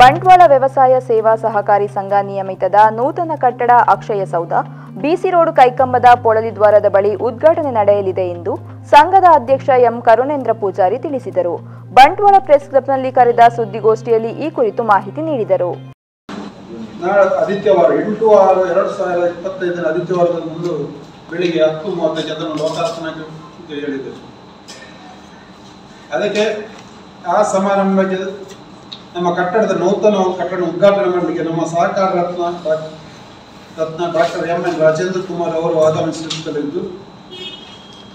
ಬಂಟ್ವಾಳ ವ್ಯವಸಾಯ ಸೇವಾ ಸಹಕಾರಿ ಸಂಘ ನಿಯಮಿತದ ನೂತನ ಕಟ್ಟಡ ಅಕ್ಷಯ ಸೌಧ ಬಿಸಿ ರೋಡ್ ಕೈಕಂಬದ ಪೊಳಲಿ ದ್ವಾರದ ಬಳಿ ಉದ್ಘಾಟನೆ ನಡೆಯಲಿದೆ ಎಂದು ಸಂಘದ ಅಧ್ಯಕ್ಷ ಎಂ ಕರುಣೇಂದ್ರ ಪೂಜಾರಿ ತಿಳಿಸಿದರು. ಬಂಟ್ವಾಳ ಪ್ರೆಸ್ ಕ್ಲಬ್ನಲ್ಲಿ ಕರೆದ ಸುದ್ದಿಗೋಷ್ಠಿಯಲ್ಲಿ ಈ ಕುರಿತು ಮಾಹಿತಿ ನೀಡಿದರು. ಆದಿತ್ಯವಾರ 8/6/2025 ಆದಿತ್ಯವಾರದಂದು ಬೆಳಿಗ್ಗೆ 10:30ಕ್ಕೆ ಅದನ್ನು ಲೋಕಾರ್ಪಣೆಗೆ ಹೇಳಿದರು. ಅದಕ್ಕೆ ಆ ಸಮಾರಂಭಕ್ಕೆ ನಮ್ಮ ಕಟ್ಟಡದ ನೂತನ ಕಟ್ಟಡ ಉದ್ಘಾಟನೆ ಮಾಡಲಿಕ್ಕೆ ನಮ್ಮ ಸಹಕಾರ ರತ್ನ ಡಾಕ್ಟರ್ ಎಂ.ಎನ್. ರಾಜೇಂದ್ರ ಕುಮಾರ್ ಅವರು ಆಗಮಿಸಲಿದ್ದು,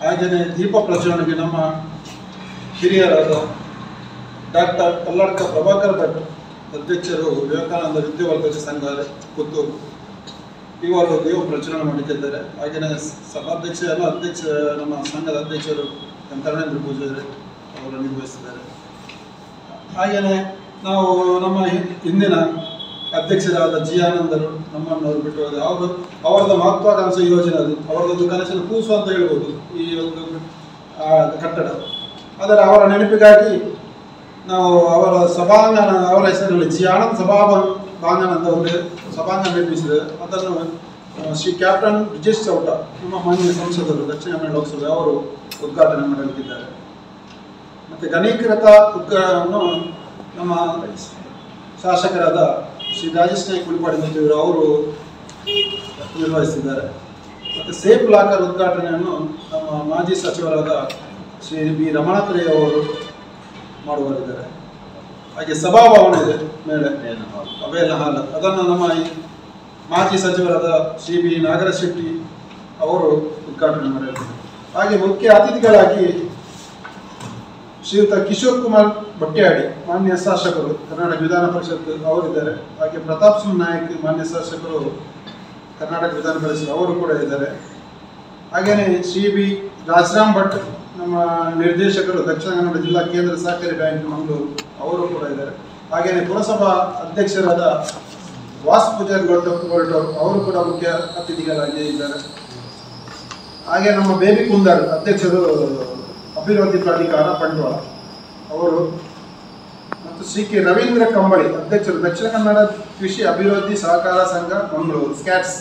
ಹಾಗೆಯೇ ದೀಪ ಪ್ರಜ್ವಲನೆಗೆ ನಮ್ಮ ಹಿರಿಯರಾದ ಡಾಕ್ಟರ್ ಕಲ್ಲಡ್ಕ ಪ್ರಭಾಕರ್ ಭಟ್ ಅಧ್ಯಕ್ಷರು ವಿವೇಕಾನಂದ ವಿದ್ಯಾವರ್ಧಕ ಸಂಘ ಪುತ್ತೂರು ಇವರು ದೀಪ ಪ್ರಜ್ವಲನೆ ಮಾಡುತ್ತಿದ್ದಾರೆ. ಹಾಗೆಯೇ ಸಭಾಧ್ಯಕ್ಷ ನಮ್ಮ ಸಂಘದ ಅಧ್ಯಕ್ಷರು ಎಂ ಕರುಣೇಂದ್ರ ಪೂಜಾರಿ ಅವರು ನಿರ್ವಹಿಸಿದ್ದಾರೆ. ಹಾಗೆಯೇ ನಾವು ನಮ್ಮ ಹಿಂದಿನ ಅಧ್ಯಕ್ಷರಾದ ಜಿ ಆನಂದರು ನಮ್ಮನ್ನು ಬಿಟ್ಟು ಅವರದ ಮಹತ್ವಾಕಾಂಕ್ಷೆ ಯೋಜನೆ ಅದು ಅವರದೊಂದು ಕನಸಿನ ಕೂಸು ಅಂತ ಹೇಳ್ಬೋದು ಈ ಒಂದು ಕಟ್ಟಡ. ಆದರೆ ಅವರ ನೆನಪಿಗಾಗಿ ನಾವು ಅವರ ಸಭಾಂಗಣ ಅವರ ಹೆಸರಲ್ಲಿ ಜಿ ಆನಂದ್ ಸಭಾಂಗಣ ಅಂತ ಒಂದು ಸಭಾಂಗಣ ನಿರ್ಮಿಸಿದೆ. ಅದನ್ನು ಶ್ರೀ ಕ್ಯಾಪ್ಟನ್ ಬ್ರಿಜೇಶ್ ಚೌಟ ನಮ್ಮ ಮಾನ್ಯ ಸಂಸದರು ದಕ್ಷಿಣ ಕನ್ನಡ ಲೋಕಸಭೆ ಅವರು ಉದ್ಘಾಟನೆ ಮಾಡಲಿದ್ದಾರೆ. ಮತ್ತು ಘನೀಕೃತ ಉದ್ಘಾಟನೆಯನ್ನು ನಮ್ಮ ಶಾಸಕರಾದ ಶ್ರೀ ರಾಜೇಶ್ ನಾಯ್ಕ ಉಳಿಪಾಡಿ ಅವರು ನಿರ್ವಹಿಸಿದ್ದಾರೆ. ಮತ್ತು ಸೇಫ್ ಲಾಕರ್ ಉದ್ಘಾಟನೆಯನ್ನು ನಮ್ಮ ಮಾಜಿ ಸಚಿವರಾದ ಶ್ರೀ ಬಿ ರಮಣಾತ್ರಿ ಅವರು ಮಾಡುವರಿದ್ದಾರೆ. ಹಾಗೆ ಸಭಾಭವನ ಇದೆ ಮೇಲೆ ಅವೆಲ್ಲ ಹಾಲ್, ಅದನ್ನು ನಮ್ಮ ಮಾಜಿ ಸಚಿವರಾದ ಶ್ರೀ ಬಿ ನಾಗರ ಶೆಟ್ಟಿ ಅವರು ಉದ್ಘಾಟನೆ ಮಾಡಿದ್ದಾರೆ. ಹಾಗೆ ಮುಖ್ಯ ಅತಿಥಿಗಳಾಗಿ ಶ್ರೀಯುತ ಕಿಶೋರ್ ಕುಮಾರ್ ಬಟ್ಟೆಯಾಡಿ ಮಾನ್ಯ ಶಾಸಕರು ಕರ್ನಾಟಕ ವಿಧಾನ ಪರಿಷತ್ ಅವರಿದ್ದಾರೆ. ಹಾಗೆ ಪ್ರತಾಪ್ ಸಿಂಗ್ ನಾಯಕ್ ಮಾನ್ಯ ಶಾಸಕರು ಕರ್ನಾಟಕ ವಿಧಾನ ಪರಿಷತ್ ಅವರು ಕೂಡ ಇದ್ದಾರೆ. ಹಾಗೆಯೇ ಶ್ರೀ ಬಿ ರಾಜರಾಮ್ ಭಟ್ ನಮ್ಮ ನಿರ್ದೇಶಕರು ದಕ್ಷಿಣ ಕನ್ನಡ ಜಿಲ್ಲಾ ಕೇಂದ್ರ ಸಹಕಾರಿ ಬ್ಯಾಂಕ್ ಮಂಗಳೂರು ಅವರು ಕೂಡ ಇದ್ದಾರೆ. ಹಾಗೆಯೇ ಪುರಸಭಾ ಅಧ್ಯಕ್ಷರಾದ ವಾಸ್ ಪೂಜಾರಿ ಹೊರಟವರು ಅವರು ಕೂಡ ಮುಖ್ಯ ಅತಿಥಿಗಳಾಗಿ ಇದ್ದಾರೆ. ಹಾಗೆ ನಮ್ಮ ಬೇಬಿ ಕುಂದರ್ ಅಧ್ಯಕ್ಷರು ಅಭಿವೃದ್ಧಿ ಪ್ರಾಧಿಕಾರ ಬಂಟ್ವಾಳ ಅವರು, ಮತ್ತು ಶ್ರೀ ಕೆ ರವೀಂದ್ರ ಕಂಬಳಿ ಅಧ್ಯಕ್ಷರು ದಕ್ಷಿಣ ಕನ್ನಡ ಕೃಷಿ ಅಭಿವೃದ್ಧಿ ಸಹಕಾರ ಸಂಘ ಮಂಗಳೂರು ಸ್ಕ್ಯಾಟ್ಸ್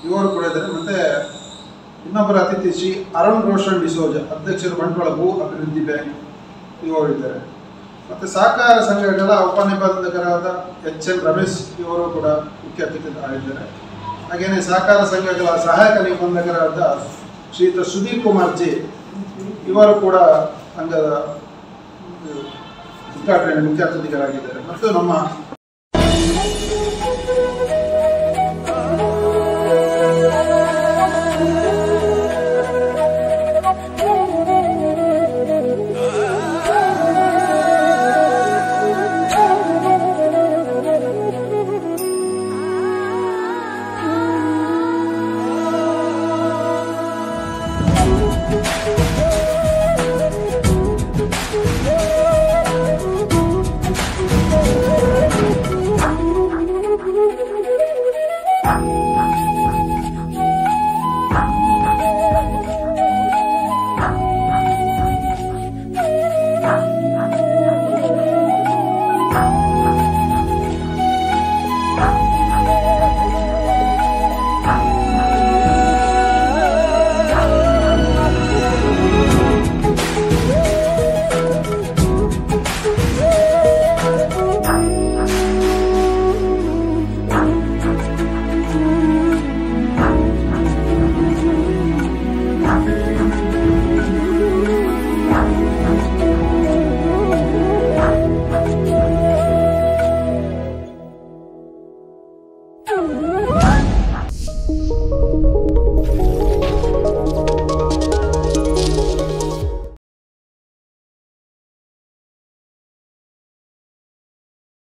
ಇವರು ಕೂಡ ಇದ್ದಾರೆ. ಮತ್ತು ಇನ್ನೊಬ್ಬರ ಅತಿಥಿ ಶ್ರೀ ಅರುಣ್ ರೋಷನ್ ಡಿಸೋಜ ಅಧ್ಯಕ್ಷರು ಬಂಟ್ವಾಳ ಭೂ ಅಭಿವೃದ್ಧಿ ಬ್ಯಾಂಕ್ ಇವರು ಇದ್ದಾರೆ. ಮತ್ತು ಸಹಕಾರ ಸಂಘಗಳ ಉಪನಿಬಂಧಕರಾದ ಎಚ್.ಎನ್. ರಮೇಶ್ ಇವರು ಕೂಡ ಮುಖ್ಯ ಅತಿಥಿಗಳಾಗಿದ್ದಾರೆ. ಹಾಗೆಯೇ ಸಹಕಾರ ಸಂಘಗಳ ಸಹಾಯಕ ನಿಬಂಧಕರಾದ ಶ್ರೀಯುತ ಸುಧೀರ್ ಕುಮಾರ್ ಜೆ ಇವರು ಕೂಡ ಸಂಘದ ಉದ್ಘಾಟನೆ ಮುಖ್ಯ ಅತಿಥಿಗಳಾಗಿದ್ದಾರೆ. ಮತ್ತು ನಮ್ಮ